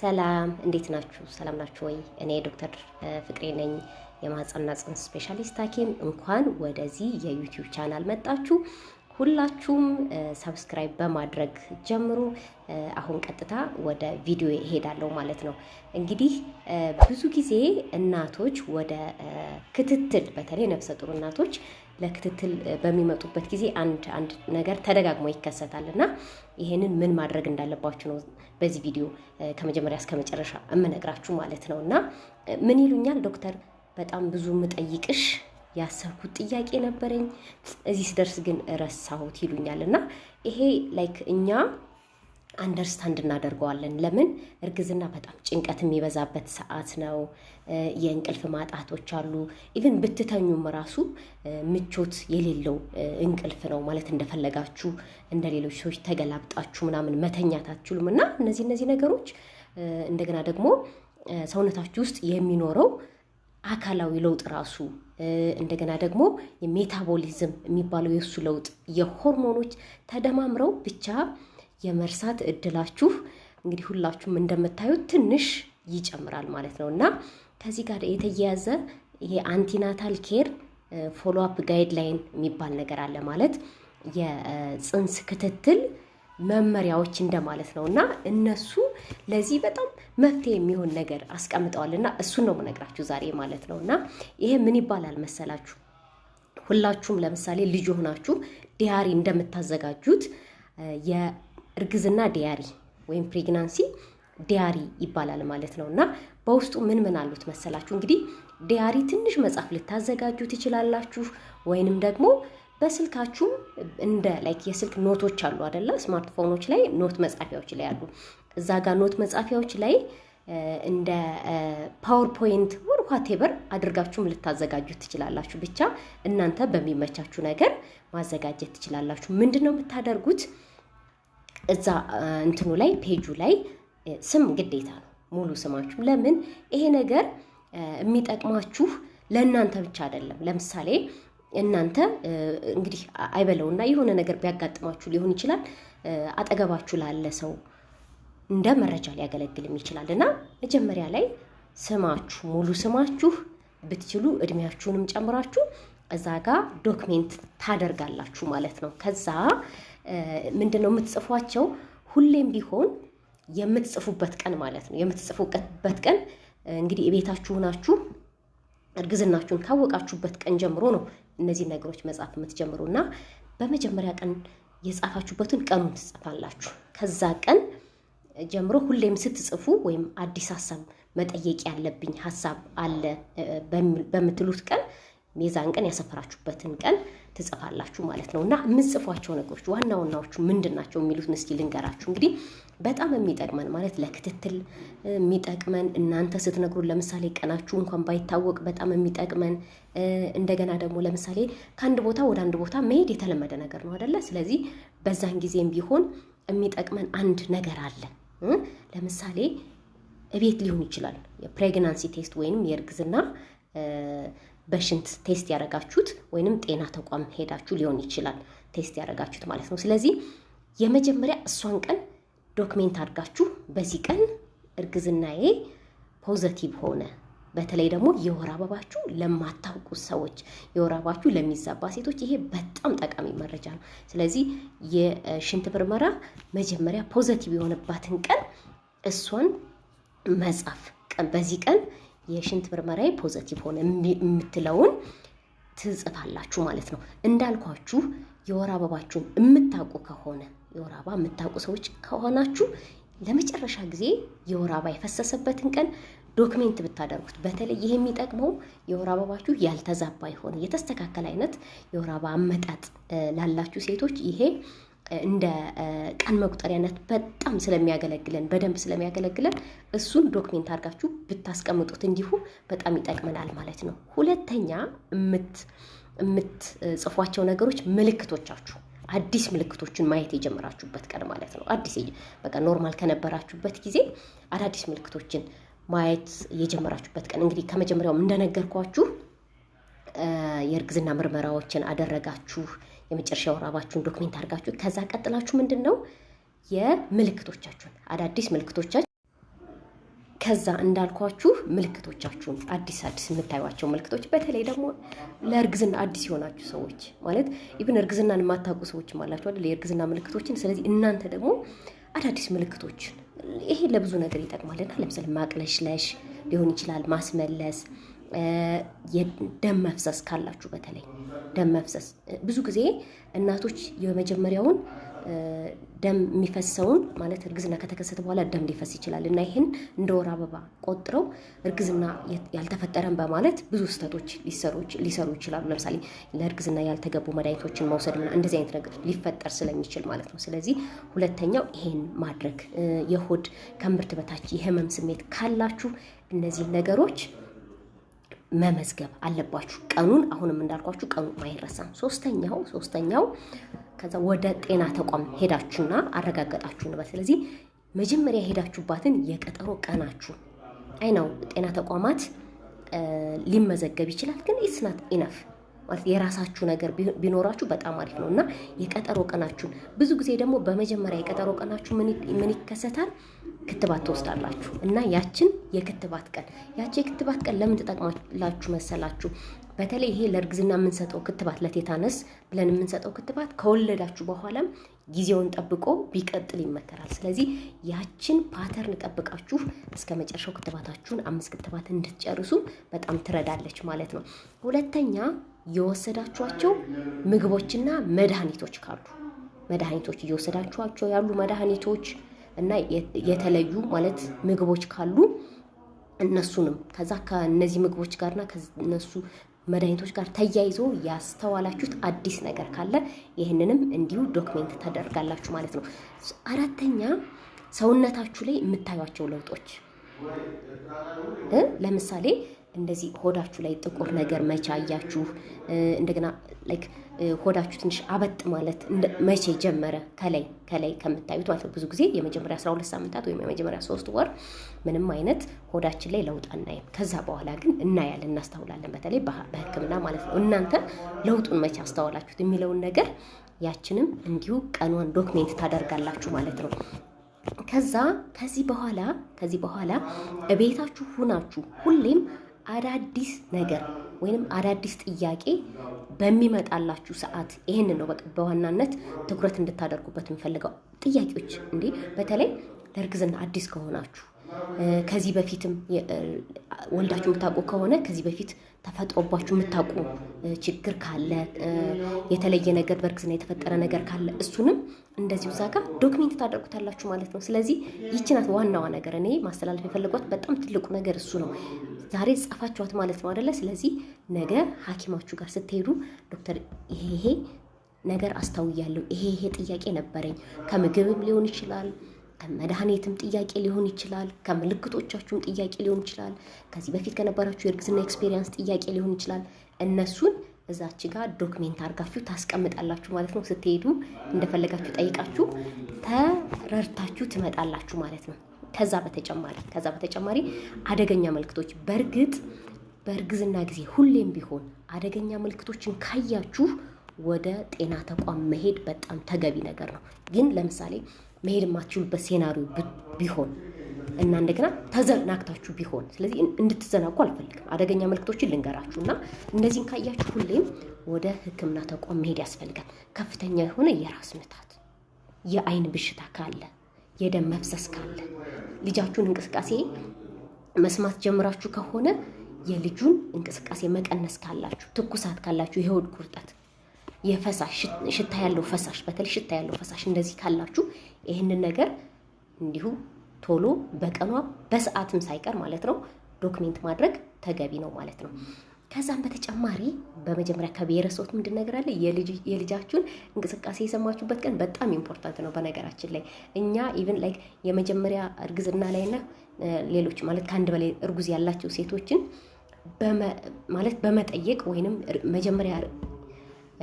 ሰላም እንዴት ናችሁ? ሰላም ናችሁ ወይ? እኔ ዶክተር ፍቅሬ ነኝ፣ የማህፀንና ጽንስ ስፔሻሊስት ሐኪም። እንኳን ወደዚህ የዩቲዩብ ቻናል መጣችሁ። ሁላችሁም ሰብስክራይብ በማድረግ ጀምሩ። አሁን ቀጥታ ወደ ቪዲዮ እሄዳለሁ ማለት ነው። እንግዲህ ብዙ ጊዜ እናቶች ወደ ክትትል፣ በተለይ ነፍሰ ጡር እናቶች ለክትትል በሚመጡበት ጊዜ አንድ ነገር ተደጋግሞ ይከሰታል እና ይሄንን ምን ማድረግ እንዳለባችሁ ነው በዚህ ቪዲዮ ከመጀመሪያ እስከ መጨረሻ እምነግራችሁ ማለት ነው። እና ምን ይሉኛል ዶክተር፣ በጣም ብዙ ምጠይቅሽ ያሰብኩት ጥያቄ ነበረኝ፣ እዚህ ስደርስ ግን ረሳሁት ይሉኛል። እና ይሄ ላይክ እኛ አንደርስታንድ እናደርገዋለን። ለምን እርግዝና በጣም ጭንቀት የሚበዛበት ሰዓት ነው። የእንቅልፍ ማጣቶች አሉ። ኢቭን ብትተኙም ራሱ ምቾት የሌለው እንቅልፍ ነው ማለት እንደፈለጋችሁ እንደ ሌሎች ሰዎች ተገላብጣችሁ ምናምን መተኛት አትችሉም። እና እነዚህ ነገሮች እንደገና ደግሞ ሰውነታችሁ ውስጥ የሚኖረው አካላዊ ለውጥ ራሱ እንደገና ደግሞ የሜታቦሊዝም የሚባለው የእሱ ለውጥ የሆርሞኖች ተደማምረው ብቻ የመርሳት እድላችሁ እንግዲህ ሁላችሁም እንደምታዩት ትንሽ ይጨምራል ማለት ነው። እና ከዚህ ጋር የተያያዘ ይሄ አንቲናታል ኬር ፎሎ አፕ ጋይድላይን የሚባል ነገር አለ። ማለት የጽንስ ክትትል መመሪያዎች እንደማለት ነው። እና እነሱ ለዚህ በጣም መፍትሄ የሚሆን ነገር አስቀምጠዋል። እና እሱን ነው የምነግራችሁ ዛሬ ማለት ነው። እና ይሄ ምን ይባላል መሰላችሁ? ሁላችሁም ለምሳሌ ልጅ ሆናችሁ ዲያሪ እንደምታዘጋጁት የእርግዝና ዲያሪ ወይም ፕሬግናንሲ ዲያሪ ይባላል ማለት ነው። እና በውስጡ ምን አሉት መሰላችሁ? እንግዲህ ዲያሪ ትንሽ መጽሐፍ ልታዘጋጁ ትችላላችሁ፣ ወይንም ደግሞ በስልካችሁም እንደ ላይክ የስልክ ኖቶች አሉ አይደለ? ስማርትፎኖች ላይ ኖት መጻፊያዎች ላይ አሉ። እዛ ጋር ኖት መጻፊያዎች ላይ እንደ ፓወርፖይንት ወር ዋቴቨር አድርጋችሁም ልታዘጋጁት ትችላላችሁ። ብቻ እናንተ በሚመቻችሁ ነገር ማዘጋጀት ትችላላችሁ። ምንድነው የምታደርጉት? እዛ እንትኑ ላይ ፔጁ ላይ ስም ግዴታ ነው፣ ሙሉ ስማችሁ። ለምን ይሄ ነገር የሚጠቅማችሁ ለእናንተ ብቻ አይደለም። ለምሳሌ እናንተ እንግዲህ አይበለውና የሆነ ነገር ቢያጋጥማችሁ ሊሆን ይችላል፣ አጠገባችሁ ላለ ሰው እንደ መረጃ ሊያገለግልም ይችላል። እና መጀመሪያ ላይ ስማችሁ፣ ሙሉ ስማችሁ ብትችሉ እድሜያችሁንም ጨምራችሁ እዛ ጋር ዶክሜንት ታደርጋላችሁ ማለት ነው። ከዛ ምንድነው የምትጽፏቸው? ሁሌም ቢሆን የምትጽፉበት ቀን ማለት ነው። የምትጽፉበት ቀን እንግዲህ የቤታችሁ ናችሁ እርግዝናችሁን ካወቃችሁበት ቀን ጀምሮ ነው እነዚህ ነገሮች መጻፍ የምትጀምሩ። እና በመጀመሪያ ቀን የጻፋችሁበትን ቀኑን ትጽፋላችሁ። ከዛ ቀን ጀምሮ ሁሌም ስትጽፉ ወይም አዲስ ሀሳብ መጠየቅ ያለብኝ ሀሳብ አለ በምትሉት ቀን የዛን ቀን ያሰፈራችሁበትን ቀን ትጽፋላችሁ ማለት ነው። እና የምትጽፏቸው ነገሮች ዋና ዋናዎቹ ምንድን ናቸው የሚሉትን እስኪ ልንገራችሁ። እንግዲህ በጣም የሚጠቅመን ማለት ለክትትል የሚጠቅመን እናንተ ስትነግሩን፣ ለምሳሌ ቀናችሁ እንኳን ባይታወቅ በጣም የሚጠቅመን፣ እንደገና ደግሞ ለምሳሌ ከአንድ ቦታ ወደ አንድ ቦታ መሄድ የተለመደ ነገር ነው አይደለ? ስለዚህ በዛን ጊዜም ቢሆን የሚጠቅመን አንድ ነገር አለ። ለምሳሌ እቤት ሊሆን ይችላል የፕሬግናንሲ ቴስት ወይንም የእርግዝና በሽንት ቴስት ያደረጋችሁት ወይንም ጤና ተቋም ሄዳችሁ ሊሆን ይችላል ቴስት ያደረጋችሁት ማለት ነው። ስለዚህ የመጀመሪያ እሷን ቀን ዶክሜንት አድርጋችሁ በዚህ ቀን እርግዝናዬ ፖዘቲቭ ሆነ። በተለይ ደግሞ የወር አበባችሁ ለማታውቁ ሰዎች፣ የወር አበባችሁ ለሚዛባ ሴቶች ይሄ በጣም ጠቃሚ መረጃ ነው። ስለዚህ የሽንት ምርመራ መጀመሪያ ፖዘቲቭ የሆነባትን ቀን እሷን መጻፍ፣ በዚህ ቀን የሽንት ምርመራዬ ፖዘቲቭ ሆነ የምትለውን ትጽፋላችሁ ማለት ነው። እንዳልኳችሁ የወር አበባችሁን የምታውቁ ከሆነ የወር አበባ የምታውቁ ሰዎች ከሆናችሁ ለመጨረሻ ጊዜ የወር አበባ የፈሰሰበትን ቀን ዶክሜንት ብታደርጉት፣ በተለይ ይሄ የሚጠቅመው የወር አበባችሁ ያልተዛባ የሆነ የተስተካከለ አይነት የወር አበባ አመጣጥ ላላችሁ ሴቶች ይሄ እንደ ቀን መቁጠሪያነት በጣም ስለሚያገለግለን በደንብ ስለሚያገለግለን እሱን ዶክሜንት አድርጋችሁ ብታስቀምጡት እንዲሁ በጣም ይጠቅመናል ማለት ነው። ሁለተኛ የምትጽፏቸው ነገሮች ምልክቶቻችሁ፣ አዲስ ምልክቶችን ማየት የጀመራችሁበት ቀን ማለት ነው። አዲስ በቃ ኖርማል ከነበራችሁበት ጊዜ አዳዲስ ምልክቶችን ማየት የጀመራችሁበት ቀን። እንግዲህ ከመጀመሪያውም እንደነገርኳችሁ የእርግዝና ምርመራዎችን አደረጋችሁ፣ የመጨረሻ ወር አበባችሁን ዶክሜንት አድርጋችሁ ከዛ ቀጥላችሁ ምንድነው የምልክቶቻችሁን አዳዲስ ምልክቶቻችሁ ከዛ እንዳልኳችሁ ምልክቶቻችሁን አዲስ የምታዩዋቸው ምልክቶች በተለይ ደግሞ ለእርግዝና አዲስ የሆናችሁ ሰዎች ማለት ኢቭን እርግዝናን የማታውቁ ሰዎች አላችሁ አይደል? የእርግዝና ምልክቶችን። ስለዚህ እናንተ ደግሞ አዳዲስ ምልክቶችን ይሄ ለብዙ ነገር ይጠቅማልና ለምሳሌ ማቅለሽለሽ ሊሆን ይችላል፣ ማስመለስ፣ የደም መፍሰስ ካላችሁ በተለይ ደም መፍሰስ ብዙ ጊዜ እናቶች የመጀመሪያውን ደም የሚፈሰውን ማለት እርግዝና ከተከሰተ በኋላ ደም ሊፈስ ይችላል እና ይሄን እንደ ወር አበባ ቆጥረው እርግዝና ያልተፈጠረን በማለት ብዙ ስህተቶች ሊሰሩ ይችላሉ። ለምሳሌ ለእርግዝና ያልተገቡ መድኃኒቶችን መውሰድና እንደዚህ አይነት ነገር ሊፈጠር ስለሚችል ማለት ነው። ስለዚህ ሁለተኛው ይሄን ማድረግ፣ የሆድ ከእምብርት በታች የህመም ስሜት ካላችሁ እነዚህ ነገሮች መመዝገብ አለባችሁ። ቀኑን አሁንም እንዳልኳችሁ ቀኑ አይረሳም። ሶስተኛው ከዛ ወደ ጤና ተቋም ሄዳችሁና አረጋገጣችሁ ነው። ስለዚህ መጀመሪያ ሄዳችሁባትን የቀጠሮ ቀናችሁ አይናው ጤና ተቋማት ሊመዘገብ ይችላል፣ ግን ኢትስ ናት ኢነፍ ማለት የራሳችሁ ነገር ቢኖራችሁ በጣም አሪፍ ነው እና የቀጠሮ ቀናችሁን ብዙ ጊዜ ደግሞ በመጀመሪያ የቀጠሮ ቀናችሁ ምን ይከሰታል? ክትባት ትወስዳላችሁ እና ያቺ የክትባት ቀን ለምን ትጠቅማላችሁ መሰላችሁ? በተለይ ይሄ ለእርግዝና የምንሰጠው ክትባት ለቴታነስ ብለን የምንሰጠው ክትባት ከወለዳችሁ በኋላም ጊዜውን ጠብቆ ቢቀጥል ይመከራል። ስለዚህ ያችን ፓተርን ጠብቃችሁ እስከ መጨረሻው ክትባታችሁን 5 ክትባት እንድትጨርሱ በጣም ትረዳለች ማለት ነው። ሁለተኛ የወሰዳችኋቸው ምግቦችና መድኃኒቶች ካሉ መድኃኒቶች እየወሰዳችኋቸው ያሉ መድኃኒቶች እና የተለዩ ማለት ምግቦች ካሉ እነሱንም ከዛ ከነዚህ ምግቦች ጋርና ከነሱ መድኃኒቶች ጋር ተያይዞ ያስተዋላችሁት አዲስ ነገር ካለ ይህንንም እንዲሁ ዶክሜንት ታደርጋላችሁ ማለት ነው። አራተኛ ሰውነታችሁ ላይ የምታዩቸው ለውጦች ለምሳሌ እንደዚህ ሆዳችሁ ላይ ጥቁር ነገር መቼ አያችሁ? እንደገና ላይክ ሆዳችሁ ትንሽ አበጥ ማለት መቼ ጀመረ? ከላይ ከምታዩት ማለት ነው። ብዙ ጊዜ የመጀመሪያ 12 ሳምንታት ወይም የመጀመሪያ 3 ወር ምንም አይነት ሆዳችን ላይ ለውጥ አናይም። ከዛ በኋላ ግን እናያለን፣ እናስተውላለን። በተለይ በሕክምና ማለት ነው። እናንተ ለውጡን መቼ አስተዋላችሁት የሚለውን ነገር ያችንም እንዲሁ ቀኗን ዶክሜንት ታደርጋላችሁ ማለት ነው። ከዚህ በኋላ እቤታችሁ ሁናችሁ ሁሌም አዳዲስ ነገር ወይንም አዳዲስ ጥያቄ በሚመጣላችሁ ሰዓት ይሄንን ነው በቃ በዋናነት ትኩረት እንድታደርጉበት የምፈልገው። ጥያቄዎች እንዴ በተለይ ለእርግዝና አዲስ ከሆናችሁ ከዚህ በፊትም ወልዳችሁ የምታውቁ ከሆነ ከዚህ በፊት ተፈጥሮባችሁ የምታውቁ ችግር ካለ የተለየ ነገር በእርግዝና የተፈጠረ ነገር ካለ እሱንም እንደዚሁ እዛ ጋር ዶክሜንት ታደርጉታላችሁ ማለት ነው። ስለዚህ ይቺ ናት ዋናዋ ነገር። እኔ ማስተላለፍ የፈለጓት በጣም ትልቁ ነገር እሱ ነው። ዛሬ ጻፋችኋት ማለት ነው አይደለ? ስለዚህ ነገ ሐኪማችሁ ጋር ስትሄዱ ዶክተር ይሄ ነገር አስተውያለሁ፣ ይሄ ጥያቄ ነበረኝ፣ ከምግብም ሊሆን ይችላል፣ ከመድኃኒትም ጥያቄ ሊሆን ይችላል፣ ከምልክቶቻችሁም ጥያቄ ሊሆን ይችላል፣ ከዚህ በፊት ከነበራችሁ የእርግዝና ኤክስፔሪየንስ ጥያቄ ሊሆን ይችላል። እነሱን እዛች ጋር ዶክሜንት አድርጋችሁ ታስቀምጣላችሁ ማለት ነው። ስትሄዱ እንደፈለጋችሁ ጠይቃችሁ ተረድታችሁ ትመጣላችሁ ማለት ነው። ከዛ በተጨማሪ አደገኛ ምልክቶች በእርግጥ በእርግዝና ጊዜ ሁሌም ቢሆን አደገኛ ምልክቶችን ካያችሁ ወደ ጤና ተቋም መሄድ በጣም ተገቢ ነገር ነው። ግን ለምሳሌ መሄድ የማትችሉበት ሴናሪዮ ቢሆን እና እንደገና ተዘናግታችሁ ቢሆን፣ ስለዚህ እንድትዘናጉ አልፈልግም። አደገኛ ምልክቶችን ልንገራችሁና እነዚህን ካያችሁ ሁሌም ወደ ሕክምና ተቋም መሄድ ያስፈልጋል። ከፍተኛ የሆነ የራስ ምታት፣ የአይን ብሽታ ካለ፣ የደም መፍሰስ ካለ፣ ልጃችሁን እንቅስቃሴ መስማት ጀምራችሁ ከሆነ የልጁን እንቅስቃሴ መቀነስ ካላችሁ፣ ትኩሳት ካላችሁ፣ የሆድ ቁርጠት፣ የፈሳሽ ሽታ ያለው ፈሳሽ በተለይ ሽታ ያለው ፈሳሽ እንደዚህ ካላችሁ ይህንን ነገር እንዲሁ ቶሎ በቀኗ በሰዓትም ሳይቀር ማለት ነው ዶክሜንት ማድረግ ተገቢ ነው ማለት ነው። ከዛም በተጨማሪ በመጀመሪያ ከብሔረሰቦት ምንድን ነገር አለ የልጃችሁን እንቅስቃሴ የሰማችሁበት ቀን በጣም ኢምፖርታንት ነው። በነገራችን ላይ እኛ ኢቭን ላይክ የመጀመሪያ እርግዝና ላይና ሌሎች ማለት ከአንድ በላይ እርጉዝ ያላቸው ሴቶችን ማለት በመጠየቅ ወይንም መጀመሪያ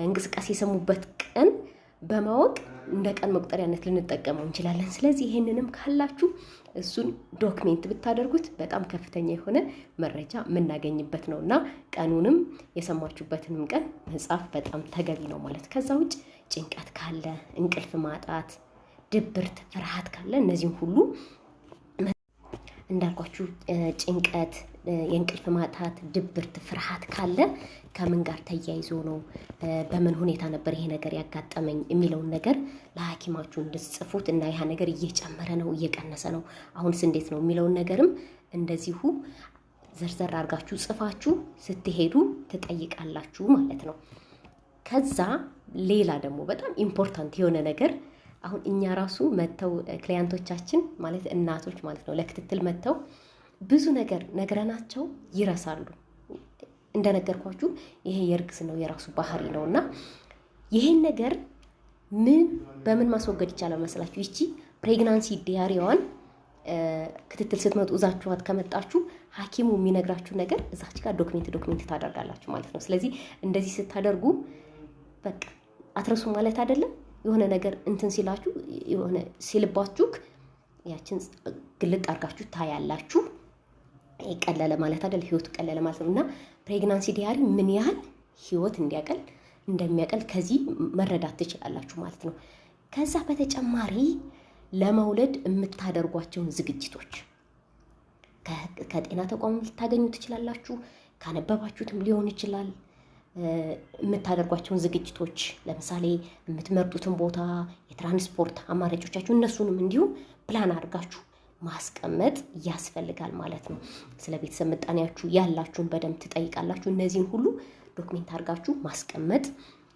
እንቅስቃሴ የሰሙበት ቀን በማወቅ እንደ ቀን መቁጠሪያነት ልንጠቀመው እንችላለን። ስለዚህ ይሄንንም ካላችሁ እሱን ዶክሜንት ብታደርጉት በጣም ከፍተኛ የሆነ መረጃ የምናገኝበት ነውና ቀኑንም የሰማችሁበትንም ቀን መጻፍ በጣም ተገቢ ነው ማለት። ከዛ ውጭ ጭንቀት ካለ፣ እንቅልፍ ማጣት፣ ድብርት፣ ፍርሃት ካለ እነዚህም ሁሉ እንዳልኳችሁ ጭንቀት፣ የእንቅልፍ ማጣት፣ ድብርት፣ ፍርሃት ካለ ከምን ጋር ተያይዞ ነው በምን ሁኔታ ነበር ይሄ ነገር ያጋጠመኝ የሚለውን ነገር ለሐኪማችሁ እንድትጽፉት እና ያ ነገር እየጨመረ ነው እየቀነሰ ነው አሁንስ እንዴት ነው የሚለውን ነገርም እንደዚሁ ዘርዘር አድርጋችሁ ጽፋችሁ ስትሄዱ ትጠይቃላችሁ ማለት ነው። ከዛ ሌላ ደግሞ በጣም ኢምፖርታንት የሆነ ነገር አሁን እኛ ራሱ መተው ክሊያንቶቻችን ማለት እናቶች ማለት ነው ለክትትል መተው ብዙ ነገር ነግረናቸው ይረሳሉ። እንደነገርኳችሁ ይሄ የእርግዝናው የራሱ ባህሪ ነውና ይሄን ነገር በምን ማስወገድ ይቻላል መስላችሁ? ይቺ ፕሬግናንሲ ዲያሪዋን ክትትል ስትመጡ እዛችኋት ከመጣችሁ ሐኪሙ የሚነግራችሁ ነገር እዛች ጋር ዶክሜንት ታደርጋላችሁ ማለት ነው። ስለዚህ እንደዚህ ስታደርጉ በቃ አትረሱ ማለት አይደለም። የሆነ ነገር እንትን ሲላችሁ የሆነ ሲልባችሁ ያችን ግልጥ አድርጋችሁ ታያላችሁ። ቀለለ ማለት አይደል፣ ህይወት ቀለለ ማለት ነውና ፕሬግናንሲ ዲያሪ ምን ያህል ህይወት እንደሚያቀል ከዚህ መረዳት ትችላላችሁ ማለት ነው። ከዛ በተጨማሪ ለመውለድ የምታደርጓቸውን ዝግጅቶች ከጤና ተቋም ልታገኙ ትችላላችሁ። ካነበባችሁትም ሊሆን ይችላል። የምታደርጓቸውን ዝግጅቶች ለምሳሌ የምትመርጡትን ቦታ፣ የትራንስፖርት አማራጮቻችሁ እነሱንም እንዲሁ ፕላን አድርጋችሁ ማስቀመጥ ያስፈልጋል ማለት ነው። ስለ ቤተሰብ ምጣኔያችሁ ያላችሁን በደንብ ትጠይቃላችሁ። እነዚህን ሁሉ ዶክሜንት አድርጋችሁ ማስቀመጥ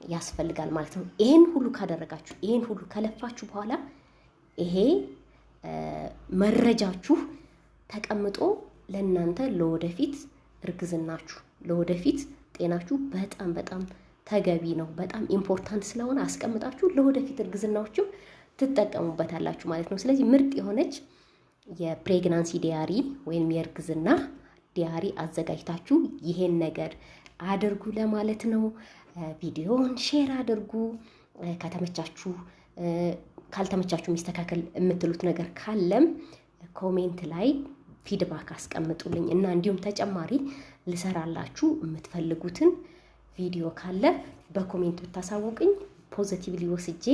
ያስፈልጋል ማለት ነው። ይሄን ሁሉ ካደረጋችሁ ይሄን ሁሉ ከለፋችሁ በኋላ ይሄ መረጃችሁ ተቀምጦ ለእናንተ ለወደፊት እርግዝናችሁ ለወደፊት ጤናችሁ በጣም ተገቢ ነው። በጣም ኢምፖርታንት ስለሆነ አስቀምጣችሁ ለወደፊት እርግዝናዎችም ትጠቀሙበታላችሁ ማለት ነው። ስለዚህ ምርጥ የሆነች የፕሬግናንሲ ዲያሪ ወይም የእርግዝና ዲያሪ አዘጋጅታችሁ ይሄን ነገር አድርጉ ለማለት ነው። ቪዲዮውን ሼር አድርጉ። ከተመቻችሁ ካልተመቻችሁ የሚስተካከል የምትሉት ነገር ካለም ኮሜንት ላይ ፊድባክ አስቀምጡልኝ እና እንዲሁም ተጨማሪ ልሰራላችሁ የምትፈልጉትን ቪዲዮ ካለ በኮሜንት ብታሳውቁኝ ፖዚቲቭሊ ወስጄ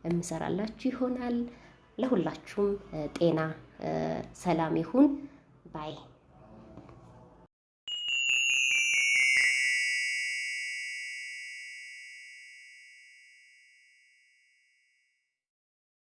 የምሰራላችሁ ይሆናል። ለሁላችሁም ጤና ሰላም ይሁን ባይ